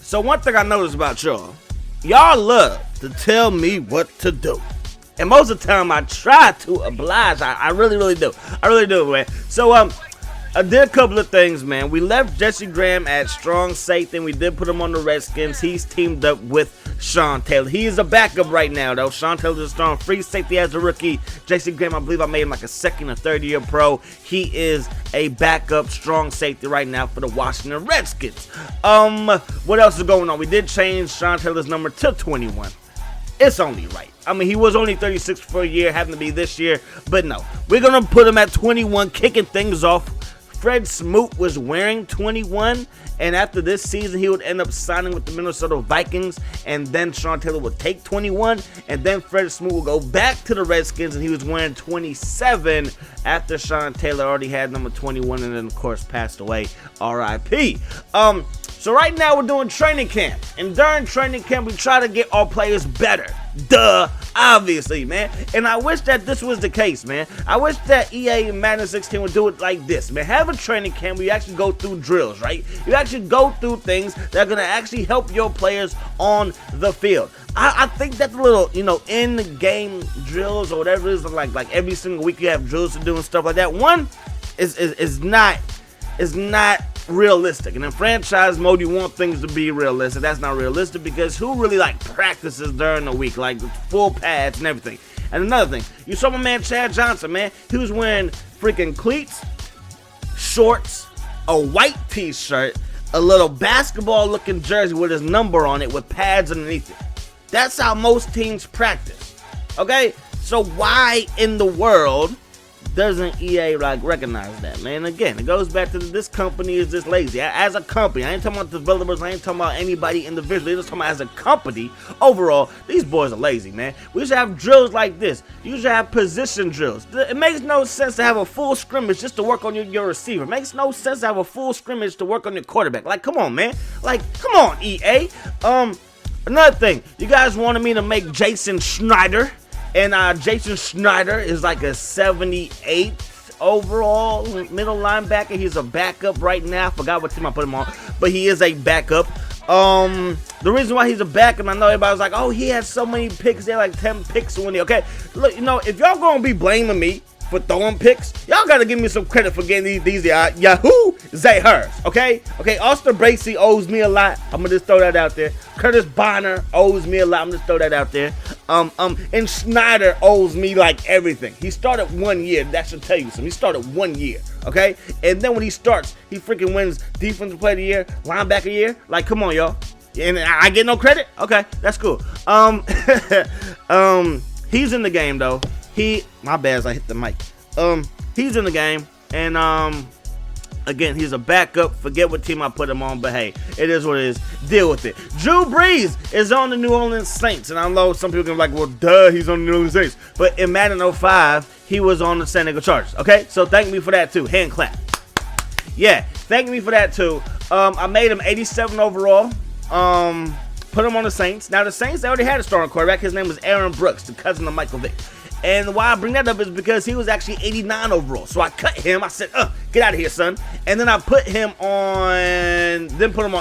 So one thing I noticed about y'all love to tell me what to do. And most of the time I try to oblige. I really do. I really do, man. So I did a couple of things, man. We left Jesse Graham at strong safety, and we did put him on the Redskins. He's teamed up with Sean Taylor. He is a backup right now, though. Sean Taylor's a strong free safety as a rookie. Jesse Graham, I believe I made him like a second or third year pro. He is a backup strong safety right now for the Washington Redskins. What else is going on? We did change Sean Taylor's number to 21. It's only right. I mean, he was only 36 for a year, happened to be this year, but no. We're going to put him at 21, kicking things off. Fred Smoot was wearing 21, and after this season, he would end up signing with the Minnesota Vikings, and then Sean Taylor would take 21, and then Fred Smoot would go back to the Redskins, and he was wearing 27 after Sean Taylor already had number 21, and then, of course, passed away, R.I.P. So right now, we're doing training camp, and during training camp, we try to get our players better. Duh, obviously, man. And I wish that this was the case, man. I wish that EA and Madden 16 would do it like this, man. Have a training camp where you actually go through drills, right? You actually go through things that are going to actually help your players on the field. I think that the little, in-game drills or whatever it is, like every single week you have drills to do and stuff like that. One is not realistic. And in franchise mode, you want things to be realistic. That's not realistic because who really practices during the week, like full pads and everything. And another thing, you saw my man Chad Johnson, man. He was wearing freaking cleats, shorts, a white t-shirt, a little basketball-looking jersey with his number on it with pads underneath it. That's how most teams practice. Okay? So why in the world doesn't EA recognize that, man? Again, it goes back to this company is just lazy. As a company, I ain't talking about developers, I ain't talking about anybody individually, I'm just talking about as a company, overall, these boys are lazy, man. We should have drills like this. You should have position drills. It makes no sense to have a full scrimmage just to work on your receiver. It makes no sense to have a full scrimmage to work on your quarterback. Come on, man. Come on, EA. Another thing, you guys wanted me to make Jason Schneider. And Jason Schneider is like a 78th overall middle linebacker. He's a backup right now. I forgot what team I put him on, but he is a backup. The reason why he's a backup, I know everybody's like, oh, he has so many picks. They had like 10 picks when he, okay. Look, if y'all gonna be blaming me for throwing picks, y'all gotta give me some credit for getting these Yahoo Zahers, okay? Okay, Austin Bracey owes me a lot. I'm gonna just throw that out there. Curtis Bonner owes me a lot. I'm just throw that out there. And Schneider owes me everything. He started 1 year. That should tell you something. He started 1 year, okay? And then when he starts, he freaking wins Defensive Player of the Year, Linebacker of the Year. Come on, y'all. And I get no credit? Okay, that's cool. He's in the game though. My bad as I hit the mic. He's in the game, and again, he's a backup. Forget what team I put him on, but hey, it is what it is. Deal with it. Drew Brees is on the New Orleans Saints, and I know some people can be like, well, duh, he's on the New Orleans Saints. But in Madden 05, he was on the San Diego Chargers. Okay, so thank me for that too. Hand clap. Yeah, thank me for that too. I made him 87 overall. Put him on the Saints. Now the Saints, they already had a starting quarterback. His name was Aaron Brooks, the cousin of Michael Vick. And why I bring that up is because he was actually 89 overall. So I cut him. I said, get out of here, son. And then I put him on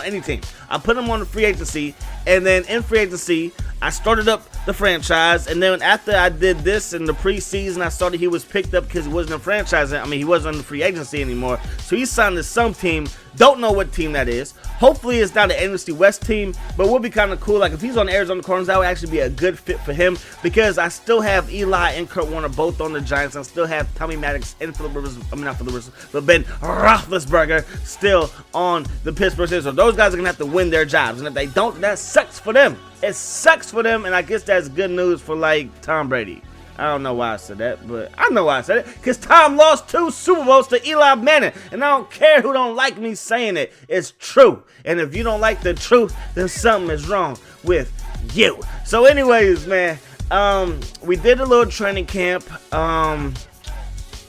any team. I put him on the free agency. And then in free agency, I started up the franchise. And then after I did this in the preseason, I started he was picked up because he wasn't a franchise. I mean, he wasn't on the free agency anymore. So he signed to some team. Don't know what team that is. Hopefully it's not an NFC West team, but would be kind of cool. If he's on the Arizona Cardinals, that would actually be a good fit for him because I still have Eli and Kurt Warner both on the Giants. I still have Tommy Maddox and Ben Roethlisberger still on the Pittsburgh Steelers. So those guys are going to have to win their jobs, and if they don't, that sucks for them. It sucks for them, and I guess that's good news for Tom Brady. I don't know why I said that, but I know why I said it. Because Tom lost 2 Super Bowls to Eli Manning. And I don't care who don't like me saying it. It's true. And if you don't like the truth, then something is wrong with you. So anyways, man, we did a little training camp. And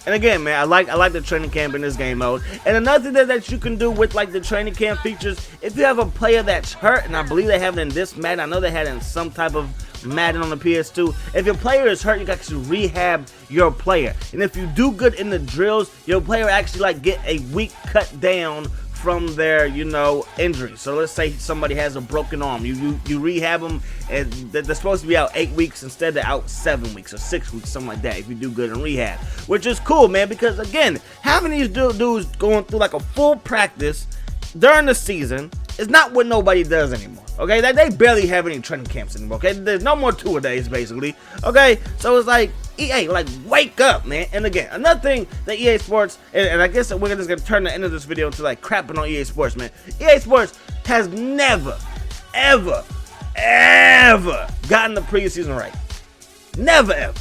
again, man, I like the training camp in this game mode. And another thing that you can do with the training camp features, if you have a player that's hurt, and I believe they have it in this Madden, I know they had it in some type of Madden on the PS2. If your player is hurt, you can actually rehab your player. And if you do good in the drills, your player actually get a week cut down from their, injury. So let's say somebody has a broken arm. You rehab them, and they're supposed to be out 8 weeks instead of out 7 weeks or 6 weeks, something like that, if you do good in rehab. Which is cool, man, because, again, having these dudes going through like a full practice during the season is not what nobody does anymore, okay? They barely have any training camps anymore, okay? There's no more two-a-days, basically, okay? So it's like, EA, like, wake up, man. And again, another thing that EA Sports, and I guess we're just going to turn the end of this video into, like, crapping on EA Sports, man. EA Sports has never, ever gotten the preseason right. Never, ever.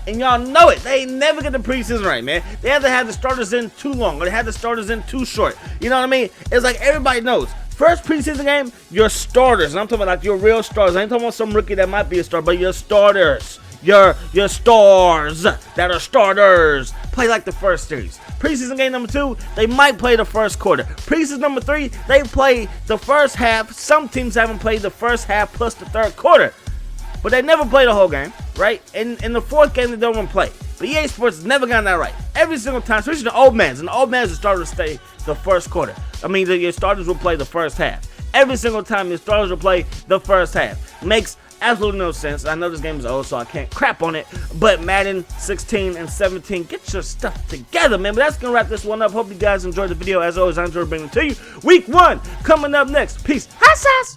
And y'all know it. They never get the preseason right, man. They either had the starters in too long or they had the starters in too short. You know what I mean? It's like everybody knows. First preseason game, your starters. And I'm talking about like your real stars. I ain't talking about some rookie that might be a star, but your starters. Your stars that are starters play like the first series. Preseason game number 2, they might play the first quarter. Preseason number 3, they play the first half. Some teams haven't played the first half plus the third quarter. But they never play the whole game, right? In the fourth game, they don't want to play. But EA Sports has never gotten that right. Every single time, especially the old mans. And the old mans are starting to stay the first quarter. I mean, your starters will play the first half. Every single time, your starters will play the first half. Makes absolutely no sense. I know this game is old, so I can't crap on it. But Madden 16 and 17, get your stuff together, man. But that's going to wrap this one up. Hope you guys enjoyed the video. As always, I enjoyed bringing it to you. Week 1 coming up next. Peace. Hi, sass.